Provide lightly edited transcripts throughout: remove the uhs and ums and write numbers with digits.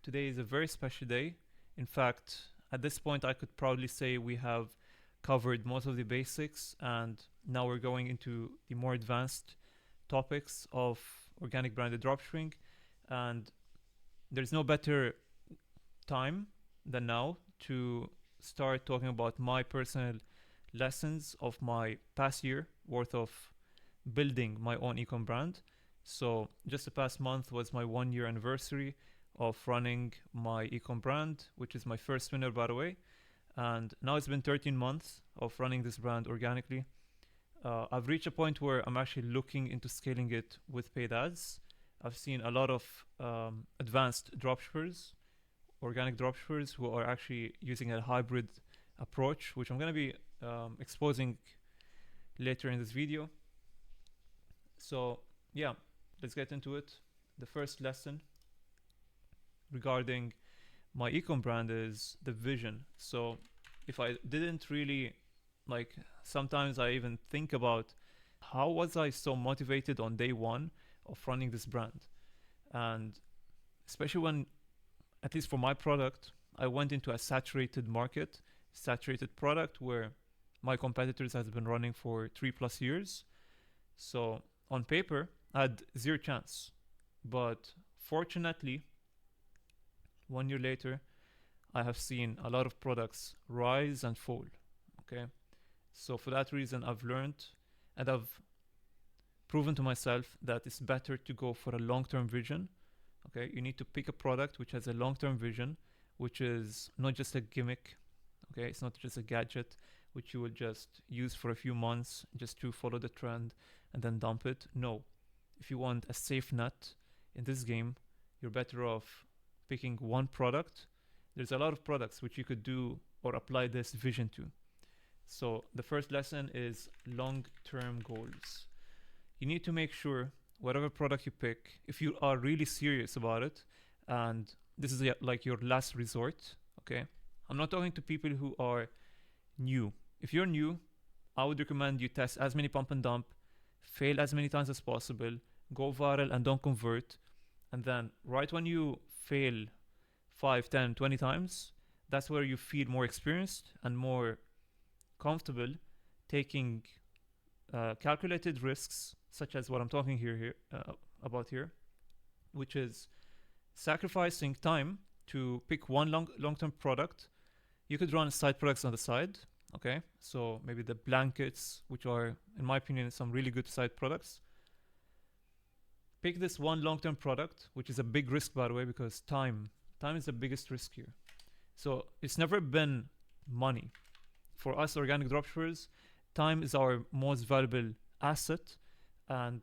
Today is a very special day. In fact, at this point, I could proudly say we have covered most of the basics, and now we're going into the more advanced topics of organic branded dropshipping. And there's no better time than now to start talking about my personal lessons of my past year worth of building my own ecom brand. So, just the past month was my 1 year anniversary of running my ecom brand, which is my first winner, by the way. And now it's been 13 months of running this brand organically. I've reached a point where I'm actually looking into scaling it with paid ads. I've seen a lot of advanced dropshippers, organic dropshippers, who are actually using a hybrid approach, which I'm going to be exposing later in this video. So, yeah, let's get into it. The first lesson regarding my ecom brand is the vision. So, if I didn't really like, sometimes I even think about how was I so motivated on day one of running this brand, and especially when, at least for my product, I went into a saturated market, saturated product where my competitors has been running for 3+ years. So on paper, I had zero chance. But fortunately, 1 year later, I have seen a lot of products rise and fall. Okay. So for that reason, I've learned and I've proven to myself that it's better to go for a long-term vision. Okay. You need to pick a product which has a long-term vision, which is not just a gimmick. Okay. It's not just a gadget which you will just use for a few months just to follow the trend and then dump it. No. If you want a safe net in this game, you're better off picking one product. There's a lot of products which you could do or apply this vision to. So the first lesson is long-term goals. You need to make sure whatever product you pick, if you are really serious about it, and this is like your last resort, okay? I'm not talking to people who are new. If you're new, I would recommend you test as many pump and dump, fail as many times as possible, go viral and don't convert. And then right when you fail 5, 10, 20 times, that's where you feel more experienced and more comfortable taking calculated risks, such as what I'm talking about here, which is sacrificing time to pick one long-term product. You could run side products on the side, okay? So maybe the blankets, which are, in my opinion, some really good side products. Pick this one long-term product, which is a big risk, by the way, because time is the biggest risk here. So it's never been money. For us organic dropshippers, time is our most valuable asset, and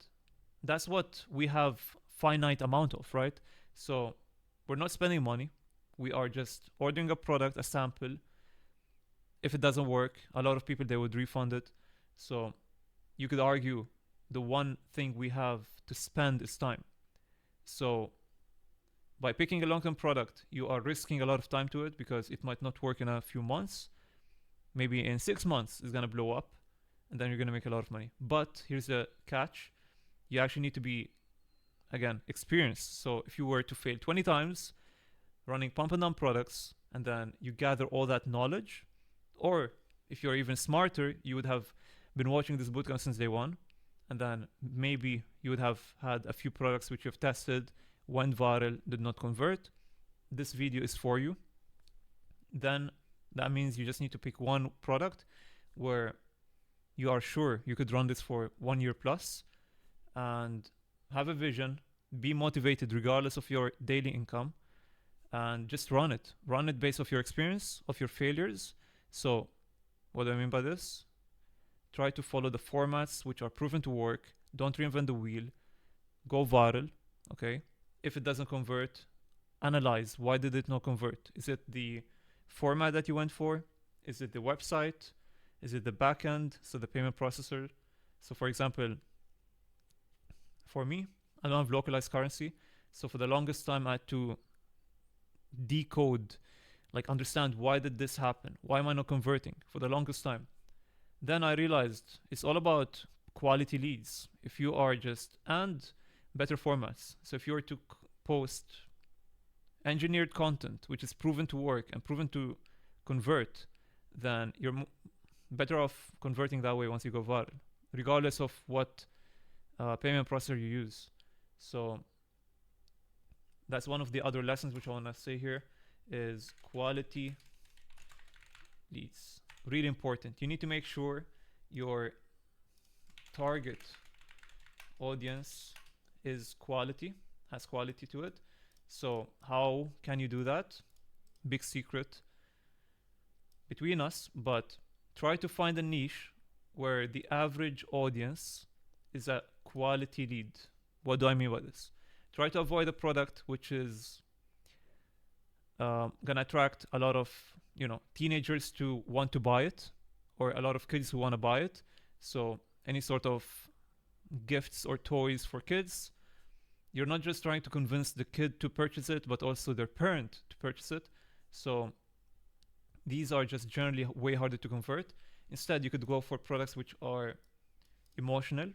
that's what we have finite amount of, right? So we're not spending money. We are just ordering a product, a sample. If it doesn't work, a lot of people, they would refund it. So you could argue the one thing we have to spend is time. So by picking a long-term product, you are risking a lot of time to it because it might not work in a few months. Maybe in 6 months it's gonna blow up, and then you're gonna make a lot of money. But here's the catch: you actually need to be, again, experienced. So if you were to fail 20 times running pump and dump products, and then you gather all that knowledge, or if you're even smarter, you would have been watching this bootcamp since day one, and then maybe you would have had a few products which you've tested, went viral, did not convert. This video is for you. Then that means you just need to pick one product where you are sure you could run this for 1 year plus, and have a vision, be motivated regardless of your daily income, and just run it. Run it based off your experience, of your failures. So what do I mean by this? Try to follow the formats which are proven to work. Don't reinvent the wheel. Go viral, okay? If it doesn't convert, analyze why did it not convert. Is it the format that you went for? Is it the website? Is it the backend, so the payment processor? So for example, for me, I don't have localized currency. So for the longest time, I had to decode, like understand why did this happen? Why am I not converting for the longest time? Then I realized it's all about quality leads. If you are just, and better formats. So if you were to post engineered content which is proven to work and proven to convert, then you're better off converting that way once you go viral, regardless of what payment processor you use. So that's one of the other lessons which I want to say here is quality leads. Really important. You need to make sure your target audience is quality, has quality to it. So how can you do that? Big secret between us, but try to find a niche where the average audience is a quality lead. What do I mean by this? Try to avoid a product which is gonna attract a lot of teenagers to want to buy it, or a lot of kids who want to buy it. So any sort of gifts or toys for kids, you're not just trying to convince the kid to purchase it, but also their parent to purchase it. So these are just generally way harder to convert. Instead, you could go for products which are emotional,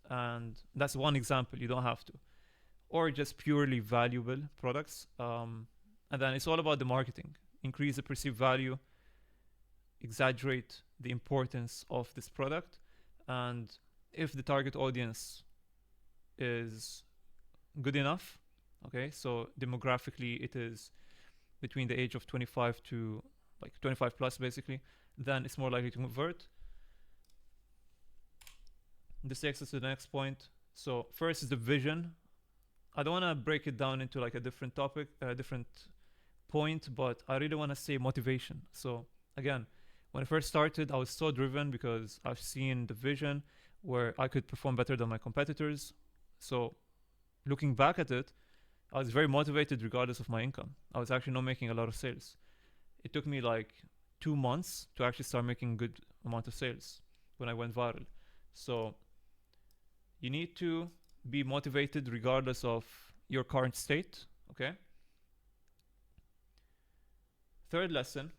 and that's one example. You don't have to, or just purely valuable products. And then it's all about the marketing. Increase the perceived value, exaggerate the importance of this product, and if the target audience is good enough, okay, so demographically it is between the age of 25 to like 25 plus basically, then it's more likely to convert. This takes us to the next point. So first is the vision. I don't want to break it down into like a different topic, a different point, but I really want to say motivation. So again, when I first started, I was so driven because I've seen the vision where I could perform better than my competitors. So looking back at it, I was very motivated regardless of my income. I was actually not making a lot of sales. It took me like 2 months to actually start making good amount of sales when I went viral. So you need to be motivated regardless of your current state, okay? Third lesson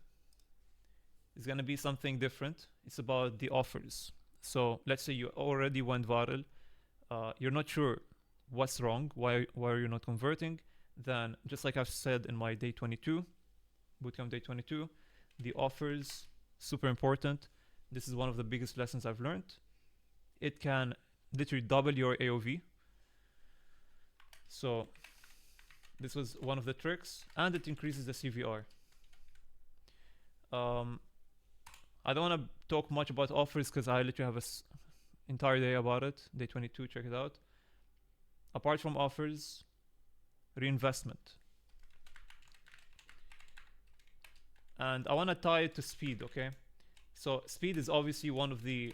is going to be something different. It's about the offers. So let's say you already went viral. You're not sure what's wrong, why are you not converting? Then just like I've said in my day 22, bootcamp day 22, the offers, super important. This is one of the biggest lessons I've learned. It can literally double your AOV. So this was one of the tricks, and it increases the CVR. I don't want to talk much about offers because I literally have an entire day about it. Day 22, check it out. Apart from offers, reinvestment. And I want to tie it to speed, okay? So speed is obviously one of the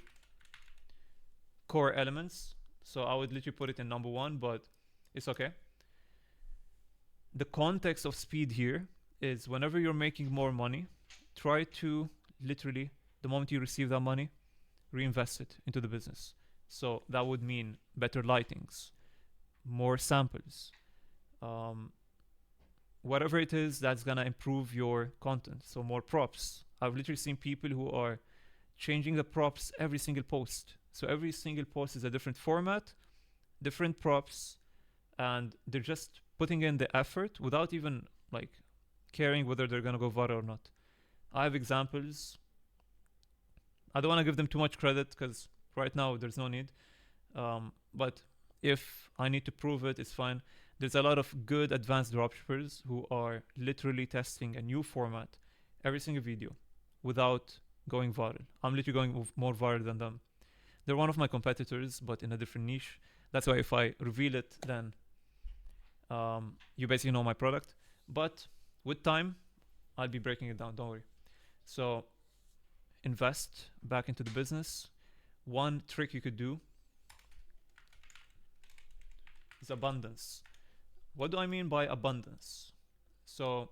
core elements. So I would literally put it in number 1, but it's okay. The context of speed here is whenever you're making more money, try to literally, the moment you receive that money, reinvest it into the business. So that would mean better lightings, more samples, whatever it is that's gonna improve your content. So more props. I've literally seen people who are changing the props every single post. So every single post is a different format, different props, and they're just putting in the effort without even like caring whether they're gonna go viral or not. I have examples. I don't want to give them too much credit because right now there's no need. But if I need to prove it, it's fine. There's a lot of good advanced dropshippers who are literally testing a new format every single video without going viral. I'm literally going more viral than them. They're one of my competitors, but in a different niche. That's why if I reveal it, then you basically know my product. But with time, I'll be breaking it down, don't worry. So invest back into the business. One trick you could do is abundance. What do I mean by abundance? So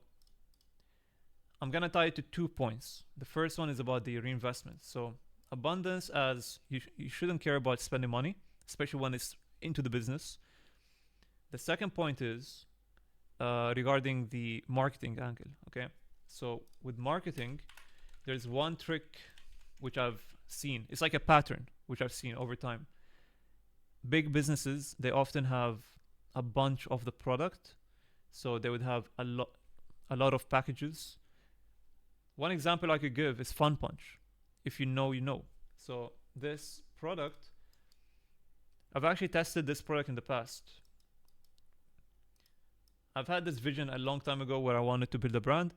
I'm gonna tie it to 2 points. The first one is about the reinvestment. So abundance, as you shouldn't care about spending money, especially when it's into the business. The second point is regarding the marketing angle, okay? So with marketing, there's one trick which I've seen. It's like a pattern which I've seen over time. Big businesses, they often have a bunch of the product. So they would have a lot of packages. One example I could give is Fun Punch. If you know, you know. So this product, I've actually tested this product in the past. I've had this vision a long time ago where I wanted to build a brand.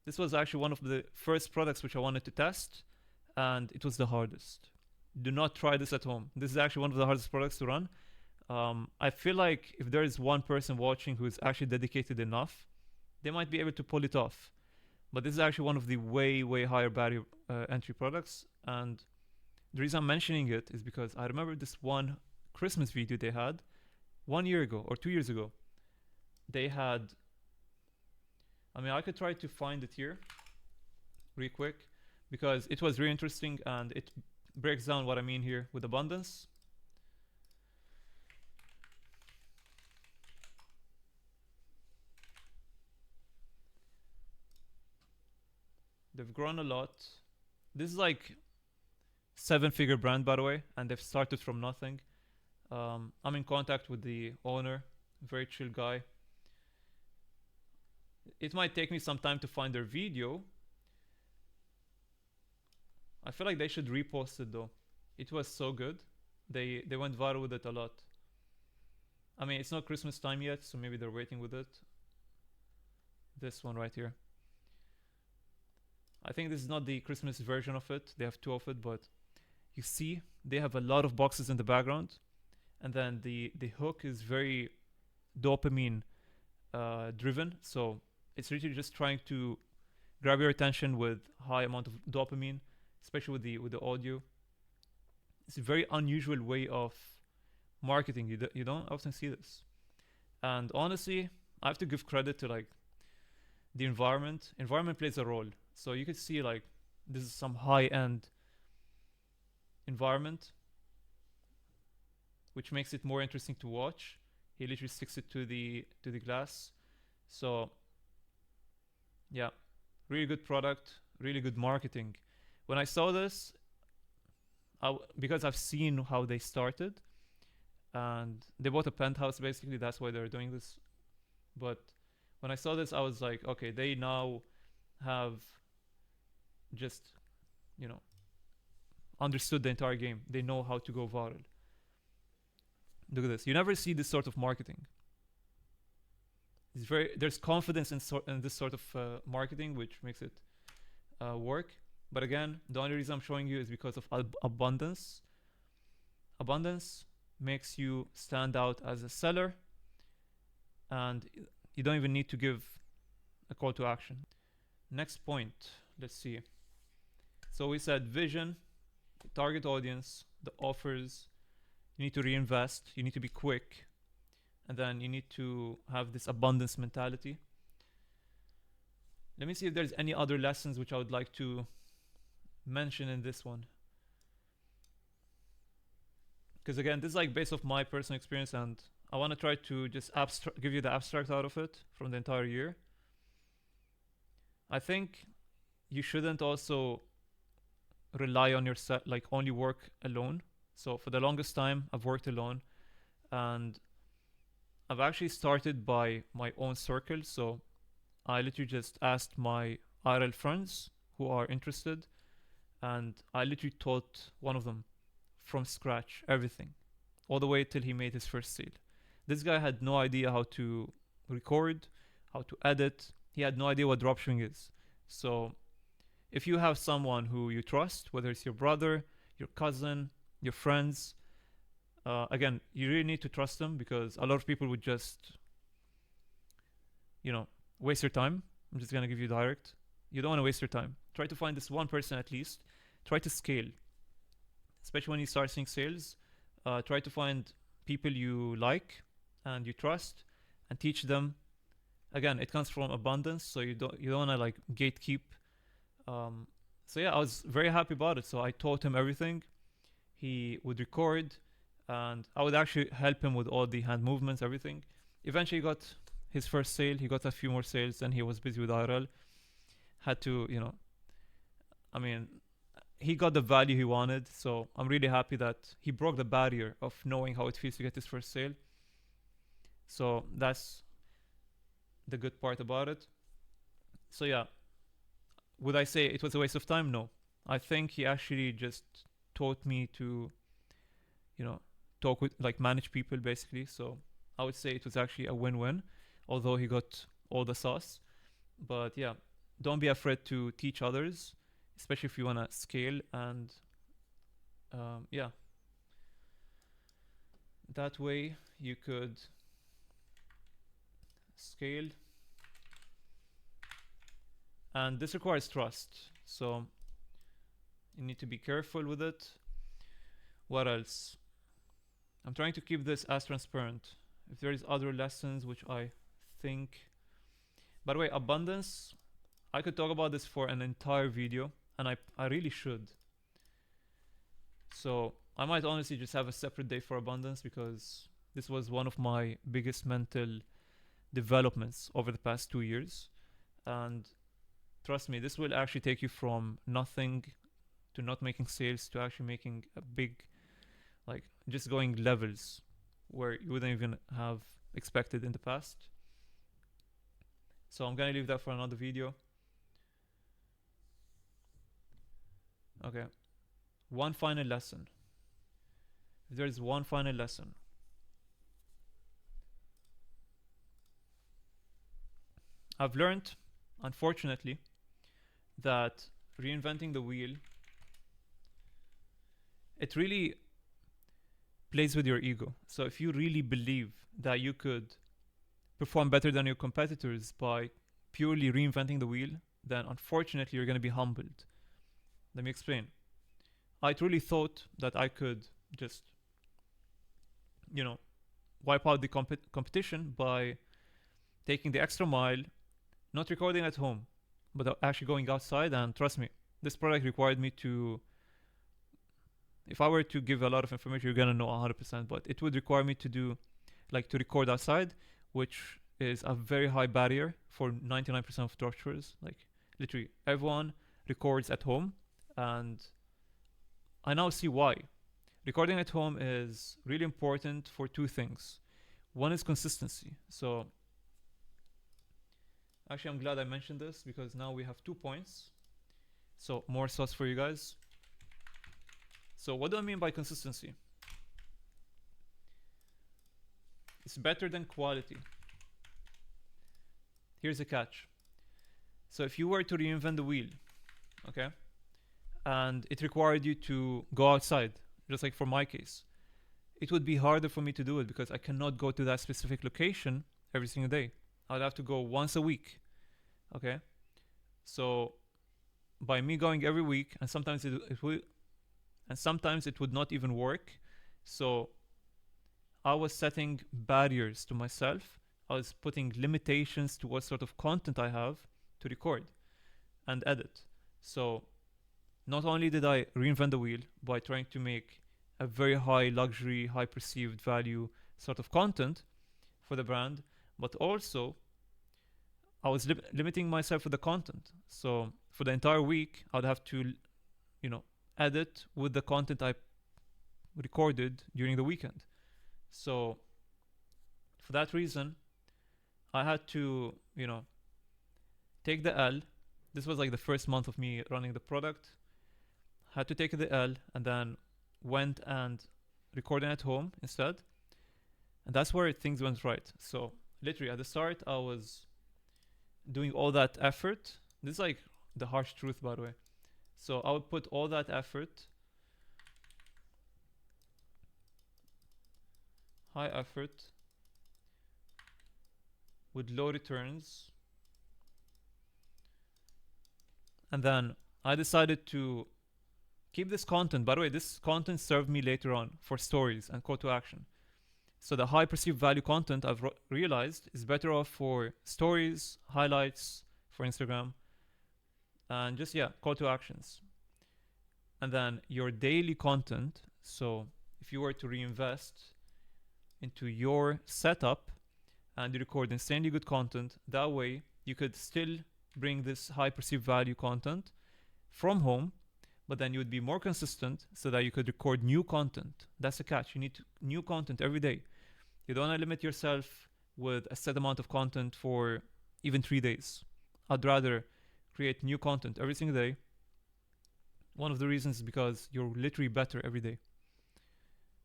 This was actually one of the first products which I wanted to test, and it was the hardest. Do not try this at home. This is actually one of the hardest products to run. I feel like if there is one person watching who is actually dedicated enough, they might be able to pull it off. But this is actually one of the way higher barrier entry products. And the reason I'm mentioning it is because I remember this one Christmas video they had 1 year ago or 2 years ago. They had, I mean, I could try to find it here real quick because it was really interesting and it breaks down what I mean here with abundance. They've grown a lot. This is like 7-figure brand, by the way, and they've started from nothing. I'm in contact with the owner, very chill guy. It might take me some time to find their video. I feel like they should repost it though. It was so good. They went viral with it a lot. I mean, it's not Christmas time yet, so maybe they're waiting with it. This one right here. I think this is not the Christmas version of it. They have two of it, but you see they have a lot of boxes in the background, and then the hook is very dopamine driven. So it's really just trying to grab your attention with high amount of dopamine, especially with the audio. It's a very unusual way of marketing. You don't often see this, and honestly, I have to give credit to like the environment. Environment plays a role. So you could see like this is some high-end environment, which makes it more interesting to watch. He literally sticks it to the glass. So yeah, really good product, really good marketing. When I saw this, because I've seen how they started, and they bought a penthouse basically. That's why they're doing this. But when I saw this, I was like, okay, they now have just, understood the entire game. They know how to go viral. Look at this. You never see this sort of marketing. There's confidence in this sort of marketing, which makes it work. But again, the only reason I'm showing you is because of abundance. Abundance makes you stand out as a seller, and you don't even need to give a call to action. Next point, let's see. So we said vision, the target audience, the offers. You need to reinvest, you need to be quick, and then you need to have this abundance mentality. Let me see if there's any other lessons which I would like to mention in this one. Because again, this is like based off my personal experience, and I want to try to just give you the abstract out of it from the entire year. I think you shouldn't also rely on yourself, like only work alone. So for the longest time, I've worked alone, and I've actually started by my own circle. So I literally just asked my IRL friends who are interested, and I literally taught one of them from scratch everything, all the way till he made his first sale. This guy had no idea how to record, how to edit. He had no idea what dropshipping is. So if you have someone who you trust, whether it's your brother, your cousin, your friends, again, you really need to trust them, because a lot of people would just, waste your time. I'm just gonna give you direct. You don't want to waste your time. Try to find this one person at least. Try to scale, especially when you start seeing sales. Try to find people you like and you trust, and teach them. Again, it comes from abundance, so you don't want to like gatekeep. So yeah, I was very happy about it. So I taught him everything. He would record, and I would actually help him with all the hand movements, everything. Eventually, he got his first sale. He got a few more sales, and he was busy with IRL. Had to, he got the value he wanted. So I'm really happy that he broke the barrier of knowing how it feels to get his first sale. So that's the good part about it. So yeah, would I say it was a waste of time? No. I think he actually just taught me to, you know, talk with, like, manage people basically. So I would say it was actually a win-win, although he got all the sauce. But yeah, don't be afraid to teach others, especially if you want to scale. And yeah, that way you could scale. And this requires trust. So you need to be careful with it. What else? I'm trying to keep this as transparent. If there is other lessons which I think, by the way, abundance, I could talk about this for an entire video, and I really should. So I might honestly just have a separate day for abundance, because this was one of my biggest mental developments over the past 2 years. And trust me, this will actually take you from nothing to not making sales to actually making a big, like, just going levels where you wouldn't even have expected in the past. So I'm gonna leave that for another video. Okay, one final lesson. If there is one final lesson, I've learned, unfortunately, that reinventing the wheel, it really plays with your ego. So if you really believe that you could perform better than your competitors by purely reinventing the wheel, then unfortunately you're going to be humbled. Let me explain. I truly thought that I could just, wipe out the competition by taking the extra mile, not recording at home, but actually going outside. And trust me, this product required me to, if I were to give a lot of information, you're gonna know 100%, but it would require me to do, like, to record outside, which is a very high barrier for 99% of dropshippers. Like, literally, everyone records at home, and I now see why. Recording at home is really important for two things. One is consistency. So, actually, I'm glad I mentioned this, because now we have 2 points. So, more sauce for you guys. So what do I mean by consistency? It's better than quality. Here's a catch. So if you were to reinvent the wheel, okay, and it required you to go outside, just like for my case, it would be harder for me to do it, because I cannot go to that specific location every single day. I'd have to go once a week, okay? So by me going every week, and sometimes it would not even work. So I was setting barriers to myself. I was putting limitations to what sort of content I have to record and edit. So not only did I reinvent the wheel by trying to make a very high luxury, high perceived value sort of content for the brand, but also I was limiting myself with the content. So for the entire week, I'd have to, edit with the content I recorded during the weekend. So for that reason, I had to, take the L. This was like the first month of me running the product. Had to take the L, and then went and recorded at home instead. And that's where things went right. So literally at the start, I was doing all that effort. This is like the harsh truth, by the way. So I would put all that effort, high effort, with low returns. And then I decided to keep this content. By the way, this content served me later on for stories and call to action. So the high perceived value content, I've realized, is better off for stories, highlights for Instagram, and just, call to actions. And then your daily content. So if you were to reinvest into your setup and you record insanely good content, that way you could still bring this high perceived value content from home, but then you would be more consistent so that you could record new content. That's the catch. You need new content every day. You don't want to limit yourself with a set amount of content for even 3 days. I'd rather create new content every single day. One of the reasons is because you're literally better every day.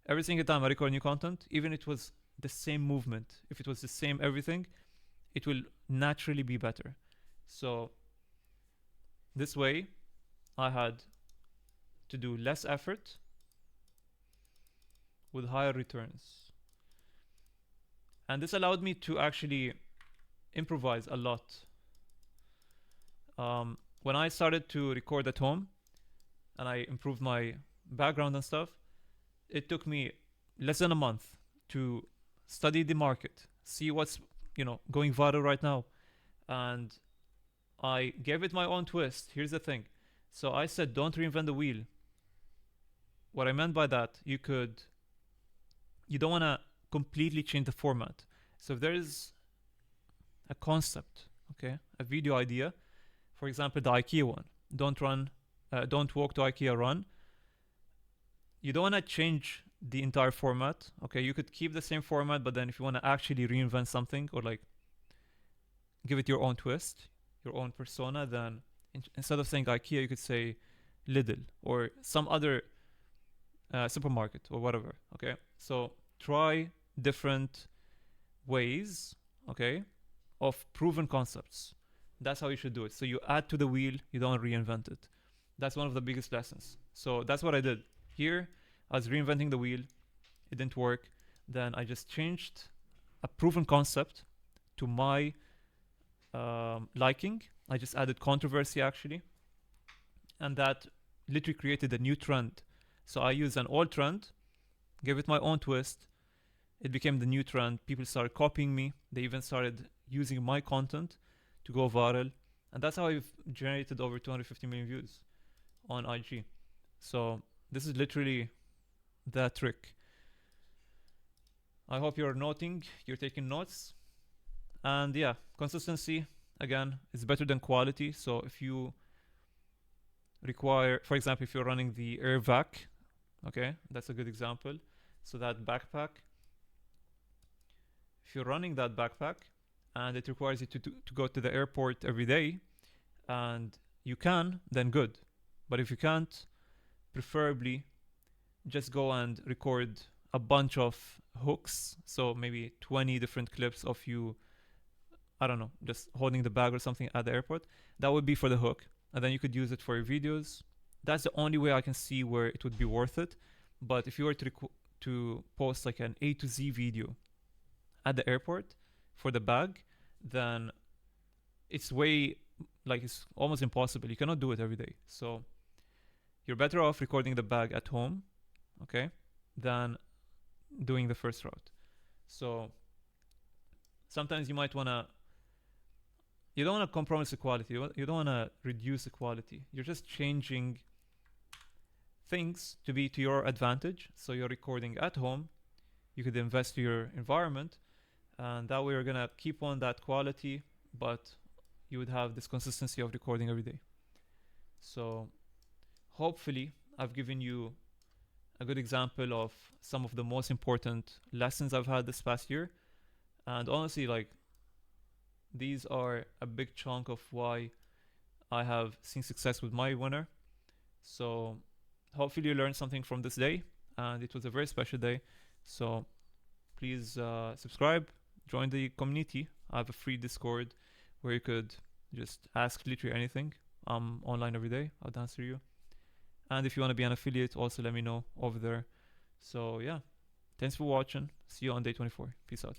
Every single time I record new content, even if it was the same movement, if it was the same everything, it will naturally be better. So this way, I had to do less effort with higher returns. And this allowed me to actually improvise a lot. When I started to record at home and I improved my background and stuff, it took me less than a month to study the market, see what's going viral right now, and I gave it my own twist. Here's the thing. So I said, don't reinvent the wheel. What I meant by that, you don't want to completely change the format. So if there is a concept, okay, a video idea, for example, the IKEA one, don't walk to IKEA, run. You don't want to change the entire format. Okay, you could keep the same format, but then if you want to actually reinvent something or like give it your own twist, your own persona, then instead of saying IKEA, you could say Lidl or some other supermarket or whatever. Okay, so try different ways, okay, of proven concepts. That's how you should do it. So you add to the wheel, you don't reinvent it. That's one of the biggest lessons. So that's what I did. Here, I was reinventing the wheel. It didn't work. Then I just changed a proven concept to my liking. I just added controversy actually. And that literally created a new trend. So I used an old trend, gave it my own twist. It became the new trend. People started copying me. They even started using my content to go viral. And that's how I've generated over 250 million views on IG. So this is literally the trick. I hope you're noting, you're taking notes. And yeah, consistency, again, is better than quality. So if you require, for example, if you're running the air vac, okay, that's a good example. So that backpack, if you're running that backpack and it requires you to go to the airport every day and you can, then good. But if you can't, preferably just go and record a bunch of hooks. So maybe 20 different clips of you, I don't know, just holding the bag or something at the airport. That would be for the hook. And then you could use it for your videos. That's the only way I can see where it would be worth it. But if you were to post like an A to Z video at the airport for the bag, then it's it's almost impossible. You cannot do it every day. So you're better off recording the bag at home, okay, than doing the first route. So sometimes you don't want to compromise the quality. You don't want to reduce the quality. You're just changing things to be to your advantage. So you're recording at home. You could invest in your environment. And that way you're going to keep on that quality, but you would have this consistency of recording every day. So hopefully I've given you a good example of some of the most important lessons I've had this past year. And honestly, like, these are a big chunk of why I have seen success with my winner. So hopefully you learned something from this day, and it was a very special day. So please subscribe, join the community. I have a free Discord where you could just ask literally anything. I'm online every day. I'll answer you. And if you want to be an affiliate, also let me know over there. So yeah, thanks for watching. See you on day 24. Peace out.